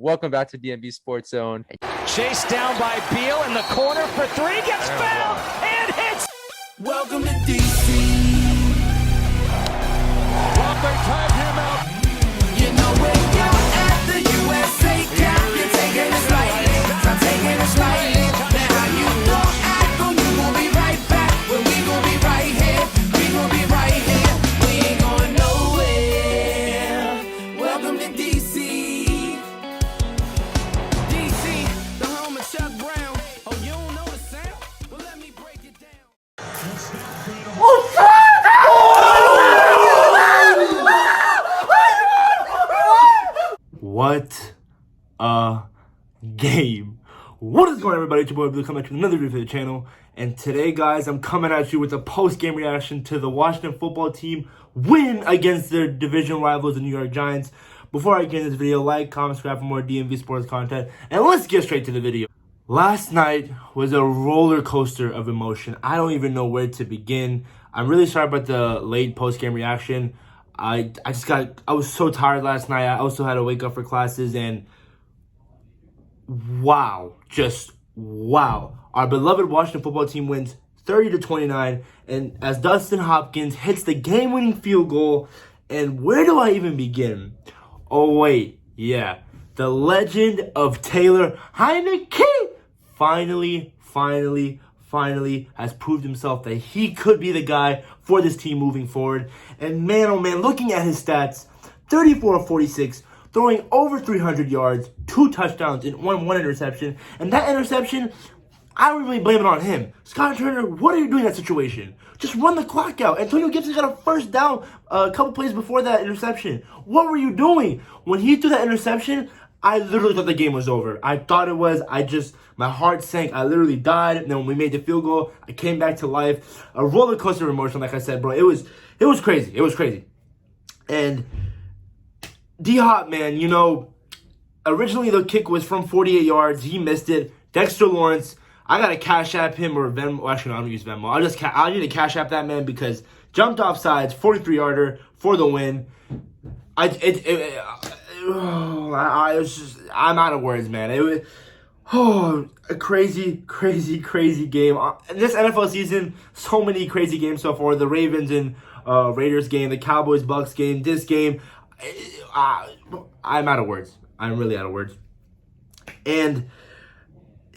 Welcome back to DMV Sports Zone. Chased down by Beal in the corner for three, gets fouled and hits. Welcome to DC. Crawford tied him out. You know where you're at the USA camp. You're taking it slightly. I'm taking it slightly. Now you don't act on you. We'll be right back. Well, we gon' be right here. We gon' be right here. We ain't going nowhere. Welcome to DC. DC, the home of Chuck Brown. Oh, you don't know the sound? Well, let me break it down. What a game. What is going on, everybody? It's your boy Blue coming back to another video for the channel. And today, guys, I'm coming at you with a post-game reaction to the Washington football team win against their division rivals, the New York Giants. Before I get into this video, like, comment, subscribe for more DMV sports content. And let's get straight to the video. Last night was a roller coaster of emotion. I don't even know where to begin. I'm really sorry about the late post-game reaction. I was so tired last night. I also had to wake up for classes, and wow, just wow. Our beloved Washington football team wins 30-29, and as Dustin Hopkins hits the game-winning field goal, and where do I even begin? Oh wait, yeah, the legend of Taylor Heinicke finally has proved himself that he could be the guy for this team moving forward. And man, oh man, looking at his stats, 34 of 46, throwing over 300 yards, 2 touchdowns, and one interception. And that interception, I don't really blame it on him. Scott Turner, what are you doing in that situation? Just run the clock out. Antonio Gibson got a first down a couple plays before that interception. What were you doing? When he threw that interception, I literally thought the game was over. I thought it was. My heart sank. I literally died. And then when we made the field goal, I came back to life. A roller coaster of emotion, like I said, bro. It was crazy. It was crazy. And D-Hop, man, you know, originally the kick was from 48 yards. He missed it. Dexter Lawrence, I got to cash app him or Venmo. Well, actually, no, I don't use Venmo. I need to cash app that man because jumped off sides, 43-yarder for the win. I'm out of words, man. It was a crazy game. This NFL season, so many crazy games so far. The Ravens and Raiders game, the Cowboys Bucks game, this game. I'm out of words. I'm really out of words. And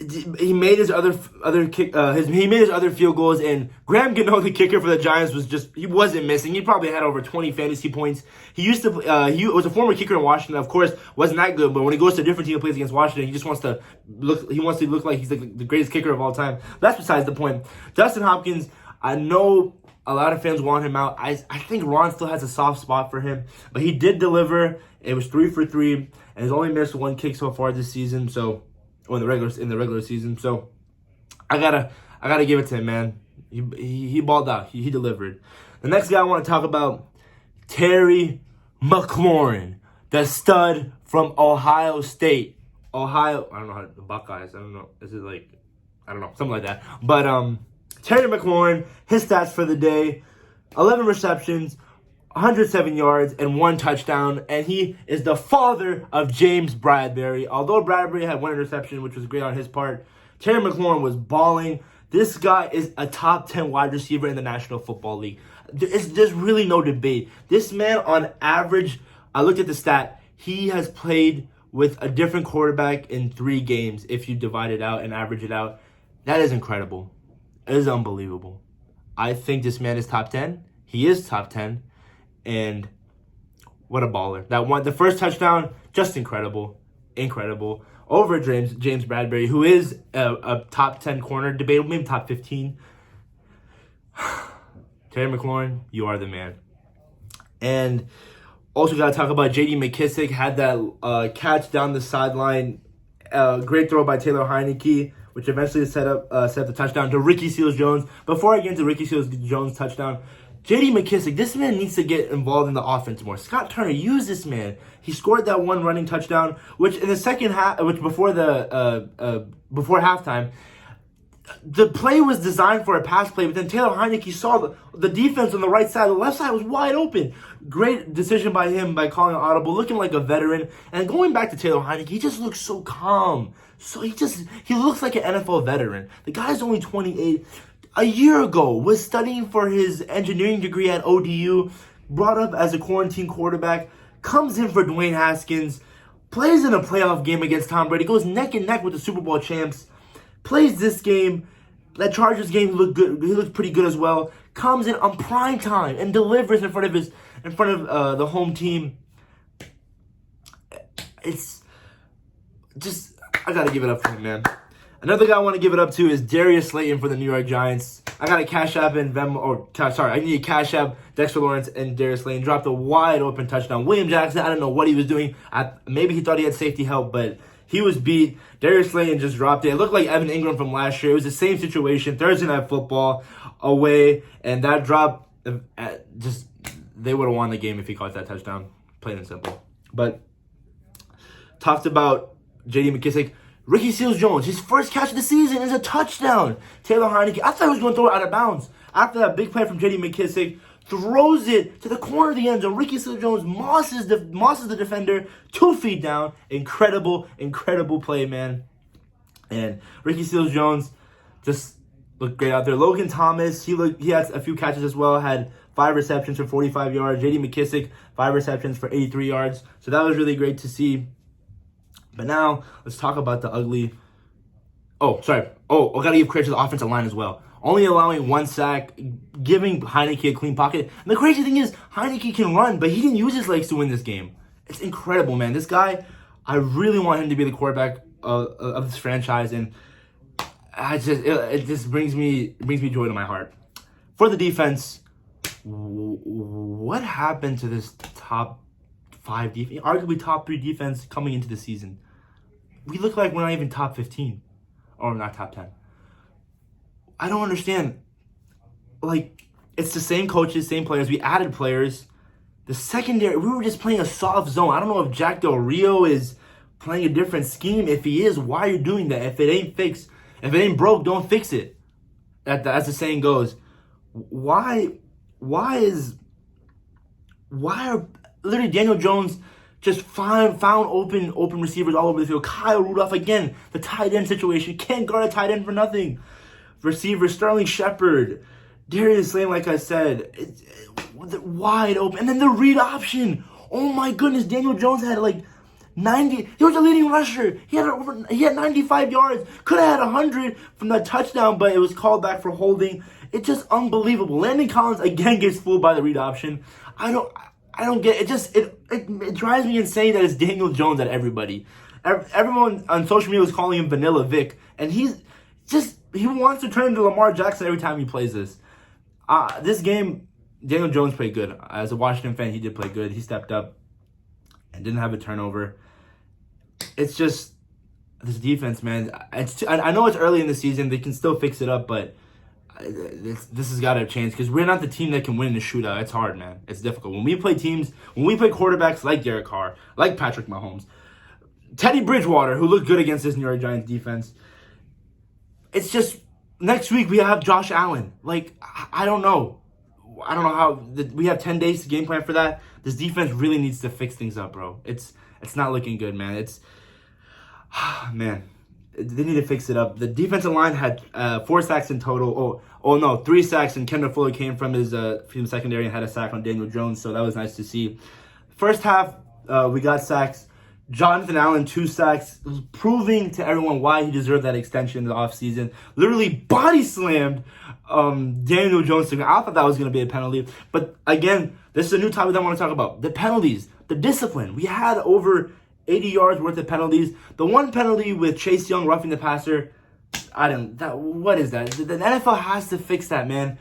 he made his other field goals, and Graham Gano, the kicker for the Giants, he wasn't missing. He probably had over 20 fantasy points. He was a former kicker in Washington, of course, wasn't that good, but when he goes to a different team and plays against Washington, he just wants to look like he's the greatest kicker of all time. That's besides the point. Dustin Hopkins, I know a lot of fans want him out. I think Ron still has a soft spot for him, but he did deliver. It was 3 for 3, and he's only missed 1 kick so far this season, in the regular season. So I gotta give it to him, man. He balled out. He delivered. The next guy I want to talk about, Terry McLaurin, the stud from Ohio State. I don't know how the Buckeyes. I don't know. Is it like, I don't know, something like that. But Terry McLaurin, his stats for the day: 11 receptions, 107 yards, and 1 touchdown. And he is the father of James Bradbury. Although Bradbury had 1 interception, which was great on his part, Terry McLaurin was balling. This guy is a top 10 wide receiver in the National Football League. There's really no debate. This man, on average, I looked at the stat, he has played with a different quarterback in 3 games if you divide it out and average it out. That is incredible. It is unbelievable. I think this man is top 10. He is top 10. And what a baller. The first touchdown, just incredible. Over James Bradbury, who is a top 10 corner, debatable, maybe top 15. Terry McLaurin, you are the man. And also got to talk about J.D. McKissick, had that catch down the sideline. Great throw by Taylor Heinicke, which eventually set the touchdown to Ricky Seals-Jones. Before I get into Ricky Seals-Jones' touchdown, J.D. McKissick, this man needs to get involved in the offense more. Scott Turner, use this man. He scored that 1 running touchdown, which in the second half, before halftime, the play was designed for a pass play, but then Taylor Heinicke saw the defense on the right side. The left side was wide open. Great decision by him by calling an audible, looking like a veteran. And going back to Taylor Heinicke, he just looks so calm. So he looks like an NFL veteran. The guy's only 28. A year ago, was studying for his engineering degree at ODU, brought up as a quarantine quarterback, comes in for Dwayne Haskins, plays in a playoff game against Tom Brady, goes neck and neck with the Super Bowl champs, plays this game. That Chargers game, he looked good. He looked pretty good as well. Comes in on prime time and delivers in front of the home team. It's just, I gotta give it up for him, man. Another guy I want to give it up to is Darius Slayton for the New York Giants. I got a Cash App and I need a Cash App. Dexter Lawrence and Darius Slayton dropped a wide open touchdown. William Jackson, I don't know what he was doing. Maybe he thought he had safety help, but he was beat. Darius Slayton just dropped it. It looked like Evan Ingram from last year. It was the same situation. Thursday Night Football away, and that drop, they would have won the game if he caught that touchdown. Plain and simple. But talked about J.D. McKissic. Ricky Seals-Jones, his first catch of the season is a touchdown. Taylor Heinicke, I thought he was going to throw it out of bounds. After that big play from J.D. McKissic, throws it to the corner of the end zone. Ricky Seals-Jones mosses the defender 2 feet down. Incredible play, man. And Ricky Seals-Jones just looked great out there. Logan Thomas, he had a few catches as well. Had 5 receptions for 45 yards. J.D. McKissic, 5 receptions for 83 yards. So that was really great to see. But now, let's talk about the ugly... I got to give credit to the offensive line as well. Only allowing 1 sack, giving Heinicke a clean pocket. And the crazy thing is, Heinicke can run, but he didn't use his legs to win this game. It's incredible, man. This guy, I really want him to be the quarterback of this franchise, and it just brings me joy to my heart. For the defense, what happened to this top 5 defense, arguably top 3 defense coming into the season? We look like we're not even top 15, or not top 10. I don't understand. Like, it's the same coaches, same players. We added players. The secondary, we were just playing a soft zone. I don't know if Jack Del Rio is playing a different scheme. If he is, why are you doing that? If it ain't fixed, if it ain't broke, don't fix it. As the saying goes. Why are literally Daniel Jones just found open receivers all over the field? Kyle Rudolph, again, the tight end situation. Can't guard a tight end for nothing. Receiver Sterling Shepard, Darius Slayton, like I said, it's wide open. And then the read option. Oh my goodness, Daniel Jones had like 90. He was a leading rusher. He had 95 yards. Could have had 100 from that touchdown, but it was called back for holding. It's just unbelievable. Landon Collins again gets fooled by the read option. I don't get it. It drives me insane that it's Daniel Jones at everybody. Everyone on social media was calling him Vanilla Vic, and he wants to turn into Lamar Jackson every time he plays this. This game, Daniel Jones played good. As a Washington fan, he did play good. He stepped up and didn't have a turnover. It's just this defense, man. I know it's early in the season. They can still fix it up, but this has got to change because we're not the team that can win in the shootout. It's hard, man. It's difficult. When we play quarterbacks like Derek Carr, like Patrick Mahomes, Teddy Bridgewater, who looked good against this New York Giants defense, it's just next week we have Josh Allen. Like, I don't know. I don't know how. We have 10 days to game plan for that. This defense really needs to fix things up, bro. It's not looking good, man. Man. They need to fix it up. The defensive line had 4 sacks in total. 3 sacks, and Kendall Fuller came from his secondary and had a sack on Daniel Jones, so that was nice to see. First half, we got sacks. Jonathan Allen, 2 sacks, proving to everyone why he deserved that extension in the offseason. Literally body slammed Daniel Jones. I thought that was going to be a penalty. But again, this is a new topic that I want to talk about. The penalties, the discipline. We had over 80 yards worth of penalties. The one penalty with Chase Young roughing the passer, what is that? The NFL has to fix that, man.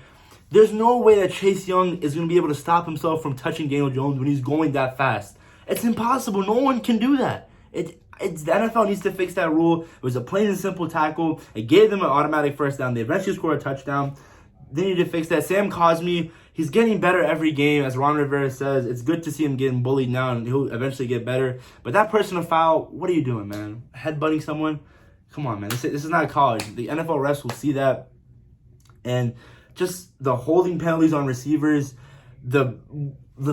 There's no way that Chase Young is going to be able to stop himself from touching Daniel Jones when he's going that fast. It's impossible. No one can do that. The NFL needs to fix that rule. It was a plain and simple tackle. It gave them an automatic first down. They eventually scored a touchdown. They need to fix that. Sam Cosmi, he's getting better every game. As Ron Rivera says, it's good to see him getting bullied now, and he'll eventually get better. But that personal foul, what are you doing, man? Headbutting someone? Come on, man. This is not college. The NFL refs will see that. And just the holding penalties on receivers, the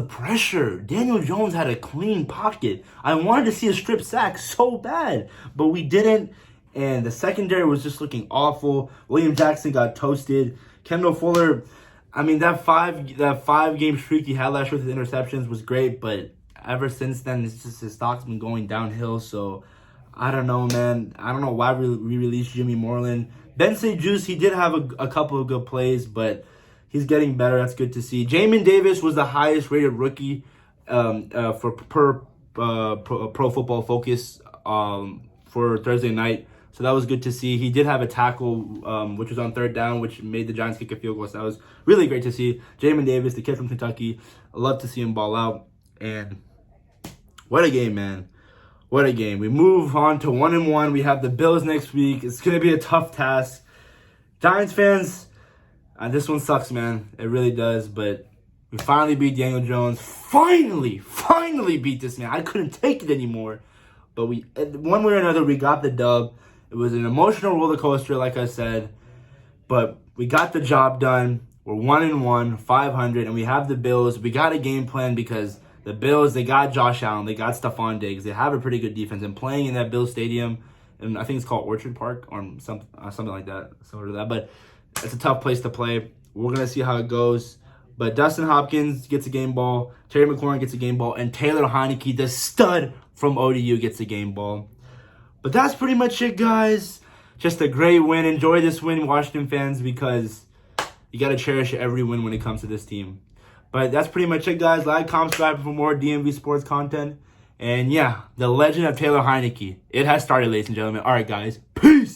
pressure. Daniel Jones had a clean pocket. I wanted to see a strip sack so bad, but we didn't. And the secondary was just looking awful. William Jackson got toasted. Kendall Fuller, I mean, that five game streak he had last year with his interceptions was great, but ever since then, it's just his stock's been going downhill. So I don't know, man. I don't know why we released Jimmy Moreland. Ben St. Juice, he did have a couple of good plays, but he's getting better. That's good to see. Jamin Davis was the highest rated rookie for Pro Football Focus for Thursday night. So that was good to see. He did have a tackle, which was on third down, which made the Giants kick a field goal. So that was really great to see. Jamin Davis, the kid from Kentucky, I love to see him ball out. And what a game, man. What a game. We move on to 1-1. We have the Bills next week. It's going to be a tough task. Giants fans, this one sucks, man. It really does. But we finally beat Daniel Jones. Finally beat this man. I couldn't take it anymore. But we, one way or another, we got the dub. It was an emotional roller coaster, like I said. But we got the job done. We're 1-1, 500, and we have the Bills. We got a game plan because the Bills, they got Josh Allen, they got Stephon Diggs, they have a pretty good defense. And playing in that Bills stadium, and I think it's called Orchard Park or something like that, sort of that. But it's a tough place to play. We're gonna see how it goes. But Dustin Hopkins gets a game ball, Terry McLaurin gets a game ball, and Taylor Heinicke, the stud from ODU, gets a game ball. But that's pretty much it, guys. Just a great win. Enjoy this win, Washington fans, because you got to cherish every win when it comes to this team. But that's pretty much it, guys. Like, comment, subscribe for more DMV sports content. And yeah, the legend of Taylor Heinicke. It has started, ladies and gentlemen. All right, guys. Peace.